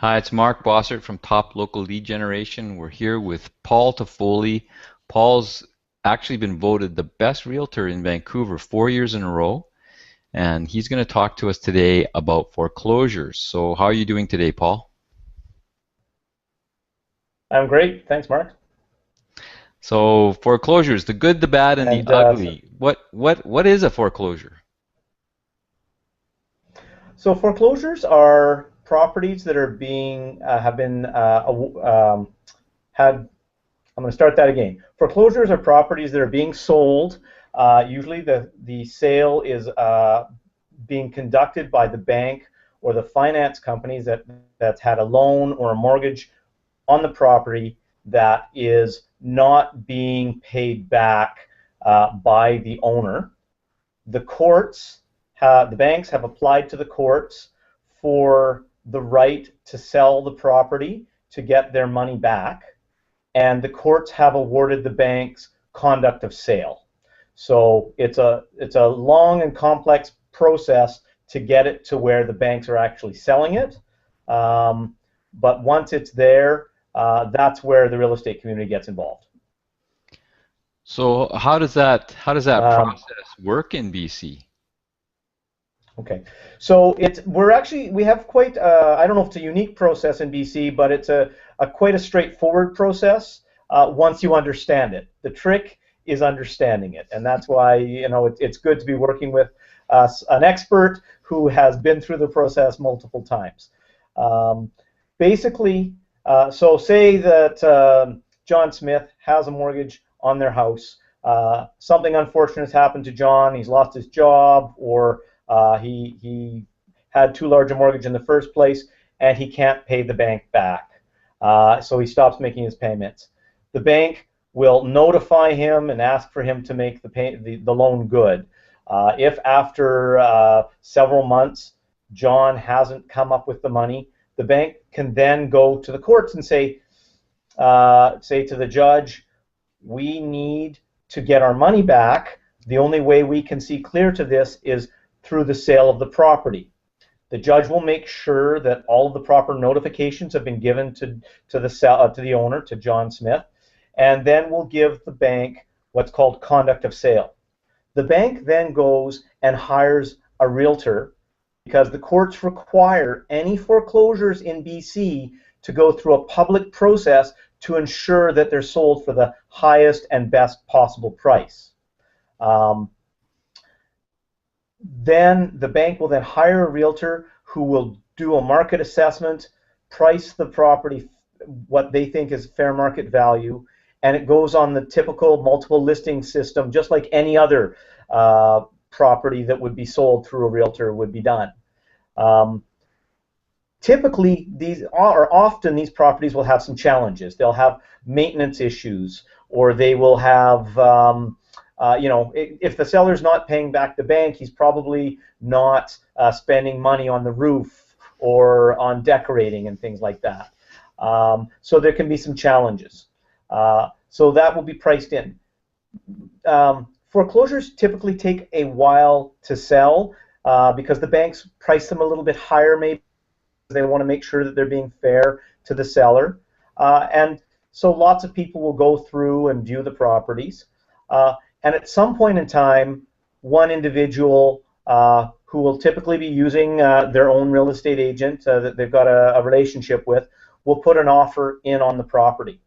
Hi, it's Mark Bossert from Top Local Lead Generation. We're here with Paul Toffoli. Paul's actually been voted the best realtor in Vancouver 4 years in a row, and he's going to talk to us today about foreclosures. So, how are you doing today, Paul? I'm great. Thanks, Mark. So, foreclosures, the good, the bad, and the And ugly. What is a foreclosure? so foreclosures are properties that are being have been had. I'm going to start that again. Foreclosures are properties that are being sold. Usually, the sale is being conducted by the bank or the finance companies that's had a loan or a mortgage on the property that is not being paid back by the owner. The courts, the banks have applied to the courts for the right to sell the property to get their money back, and the courts have awarded the banks conduct of sale. So it's a long and complex process to get it to where the banks are actually selling it. But once it's there, that's where the real estate community gets involved. So, how does that Um, process work in BC? Okay, so we have quite I don't know if it's a unique process in BC, but it's a quite a straightforward process once you understand it. The trick is understanding it, and that's why it's good to be working with an expert who has been through the process multiple times. Um, Basically, so say that John Smith has a mortgage on their house. Something unfortunate has happened to John. He's lost his job, or he had too large a mortgage in the first place, and he can't pay the bank back. So he stops making his payments. The bank will notify him and ask for him to make the loan good. If after several months John hasn't come up with the money, the bank can then go to the courts and say to the judge, we need to get our money back. The only way we can see clear to this is through the sale of the property. The judge will make sure that all of the proper notifications have been given to the owner, to John Smith, and then will give the bank what's called conduct of sale. The bank then goes and hires a realtor because the courts require any foreclosures in BC to go through a public process to ensure that they're sold for the highest and best possible price. Um, then the bank will then hire a realtor who will do a market assessment, price the property what they think is fair market value, and it goes on the typical multiple listing system, just like any other property that would be sold through a realtor would be done. Um, Typically, these properties will have some challenges. They'll have maintenance issues, or they will have if the seller's not paying back the bank, he's probably not spending money on the roof or on decorating and things like that. So there can be some challenges. So that will be priced in. Foreclosures typically take a while to sell because the banks price them a little bit higher, maybe they want to make sure that they're being fair to the seller. And so lots of people will go through and view the properties. And at some point in time, one individual who will typically be using their own real estate agent that they've got a relationship with will put an offer in on the property.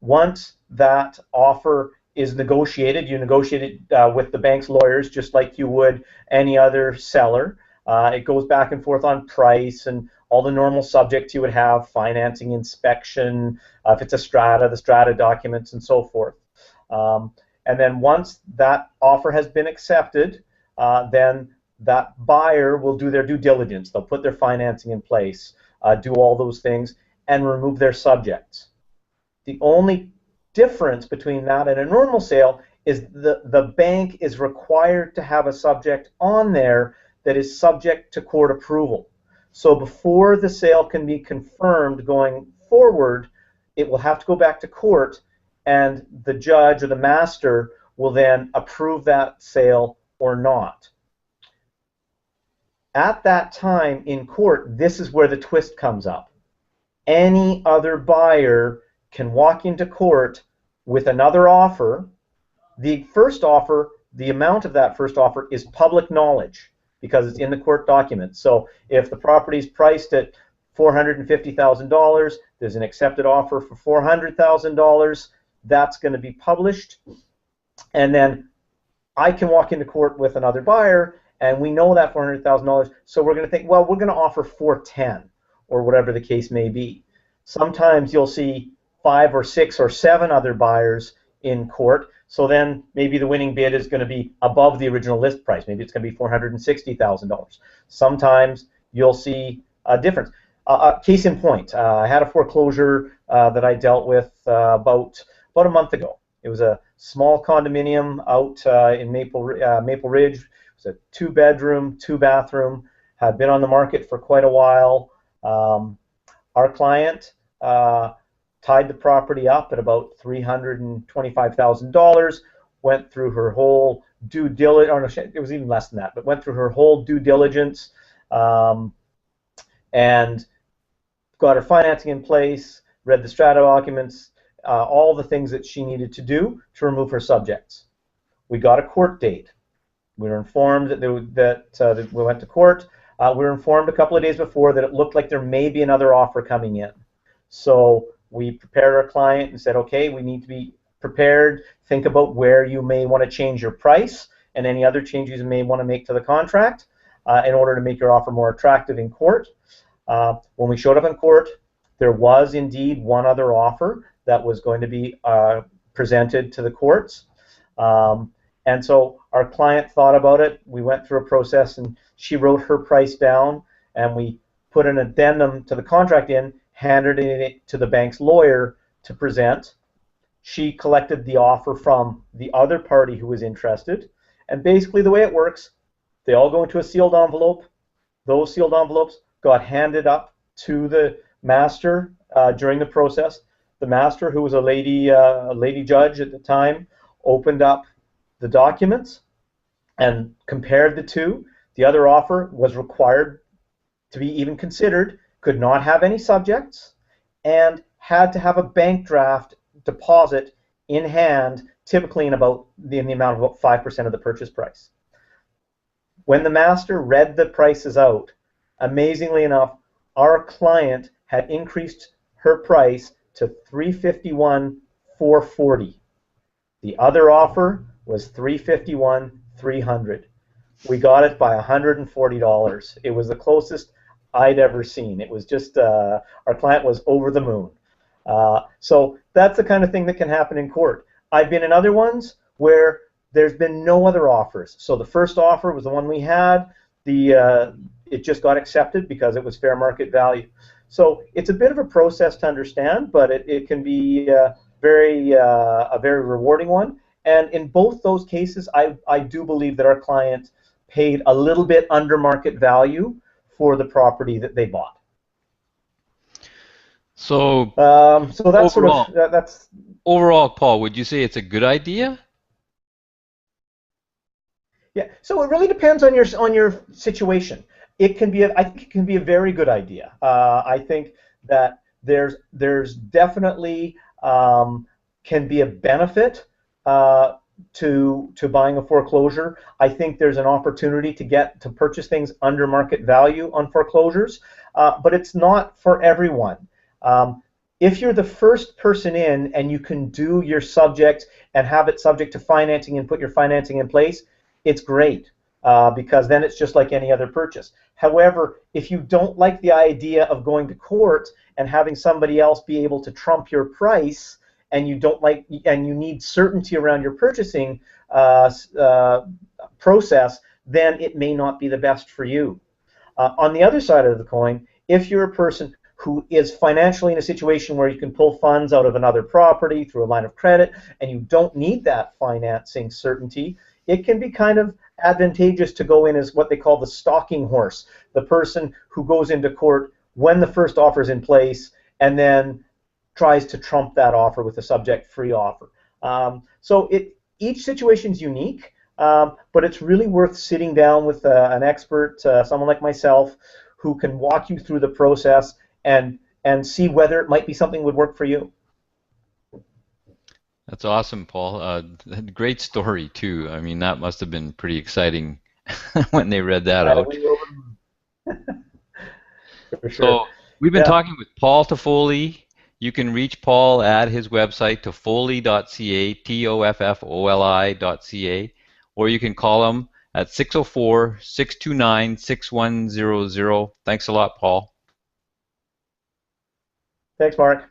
Once that offer is negotiated, you negotiate it with the bank's lawyers just like you would any other seller. It goes back and forth on price and all the normal subjects you would have, financing, inspection, if it's a strata, the strata documents, and so forth. And then once that offer has been accepted, then that buyer will do their due diligence. They'll put their financing in place, do all those things, and remove their subjects. The only difference between that and a normal sale is the bank is required to have a subject on there that is subject to court approval. So before the sale can be confirmed going forward, it will have to go back to court, and the judge or the master will then approve that sale or not. At that time in court, this is where the twist comes up. Any other buyer can walk into court with another offer. The first offer, the amount of that first offer is public knowledge because it's in the court documents. So if the property is priced at $450,000, there's an accepted offer for $400,000, that's going to be published. And then I can walk into court with another buyer, and we know that $400,000, so we're going to think, well, we're going to offer 410 or whatever the case may be. Sometimes you'll see 5 or 6 or 7 other buyers in court, so then maybe the winning bid is going to be above the original list price. Maybe it's going to be $460,000. Sometimes you'll see a difference. Case in point, I had a foreclosure that I dealt with about a month ago. It was a small condominium out in Maple Ridge. It was a 2-bedroom, 2-bathroom, had been on the market for quite a while. Our client tied the property up at about $325,000, went through her whole due diligence, or no, it was even less than that, but went through her whole due diligence and got her financing in place, read the strata documents, all the things that she needed to do to remove her subjects. We got a court date. We were informed that we went to court. We were informed a couple of days before that it looked like there may be another offer coming in. So we prepared our client and said, okay, we need to be prepared. Think about where you may want to change your price and any other changes you may want to make to the contract in order to make your offer more attractive in court. When we showed up in court, there was indeed one other offer that was going to be presented to the courts. And so our client thought about it. We went through a process, and she wrote her price down, and we put an addendum to the contract in, handed it to the bank's lawyer to present. She collected the offer from the other party who was interested. And basically the way it works, they all go into a sealed envelope. Those sealed envelopes got handed up to the master during the process. The master, who was a lady judge at the time, opened up the documents and compared the two. The other offer was required to be even considered, could not have any subjects, and had to have a bank draft deposit in hand, typically in the amount of about 5% of the purchase price. When the master read the prices out, amazingly enough, our client had increased her price to $351,440. The other offer was $351,300. We got it by $140. It was the closest I'd ever seen. It was just our client was over the moon. So that's the kind of thing that can happen in court. I've been in other ones where there's been no other offers. So the first offer was the one we had. It just got accepted because it was fair market value. So it's a bit of a process to understand, but it can be a very rewarding one. And in both those cases, I do believe that our client paid a little bit under market value for the property that they bought. So, so that's overall, sort of that's. Overall, Paul, would you say it's a good idea? Yeah. So it really depends on your situation. It can be. I think it can be a very good idea. I think that there's definitely can be a benefit to buying a foreclosure. I think there's an opportunity to purchase things under market value on foreclosures, but it's not for everyone. If you're the first person in and you can do your subject and have it subject to financing and put your financing in place, it's great because then it's just like any other purchase. However, if you don't like the idea of going to court and having somebody else be able to trump your price, and you need certainty around your purchasing process, then it may not be the best for you. On the other side of the coin, if you're a person who is financially in a situation where you can pull funds out of another property through a line of credit and you don't need that financing certainty, it can be kind of advantageous to go in as what they call the stalking horse, the person who goes into court when the first offer is in place and then tries to trump that offer with a subject-free offer. So each situation is unique. but it's really worth sitting down with an expert, someone like myself, who can walk you through the process and see whether it might be something that would work for you. That's awesome, Paul. Great story too. I mean, that must have been pretty exciting when they read that I, out. we will, for sure. So we've been Yeah. talking with Paul Toffoli. You can reach Paul at his website, toffoli.ca, toffoli.ca, or you can call him at 604-629-6100. Thanks a lot, Paul. Thanks, Mark.